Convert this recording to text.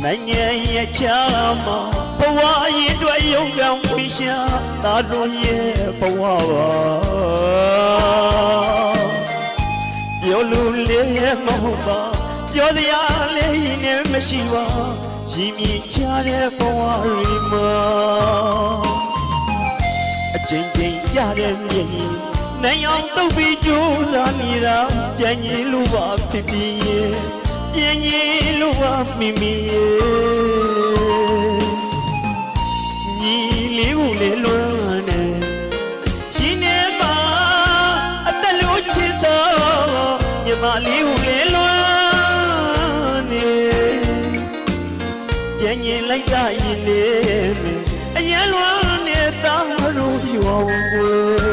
နိုင်ငံရဲ့ချာမဘဝရင်အတွက်ရုံပြောင်းဝေရှာသာတို့ရဲ့ဘဝပါပြောလို့လည်းမဟုတ်ပါပြောစရာလည်းနဲ့မရှိပါရင်မြင့်ချတဲ့ဘဝတွေမှာအချိန်ချင်းကြတဲ့မြေကြီးနိုင်အောင်တုတ်ပြီးကြိုးစားနေတာပြန်ကြီးလို့ပါဖြစ်ဖြစ်ရဲ့ပြန်ကြီးလို့ပါမိမိရဲ့ညီလေးကိုလေလွမ်းနေရှင်နေပါအသက်လို့ချစ်တော့ညီမလေးကိုလေလွမ်းနေပြန်ကြီးလိုက်တာရင်လေအရင်လွမ်းနေတာတို့ရွာဝင်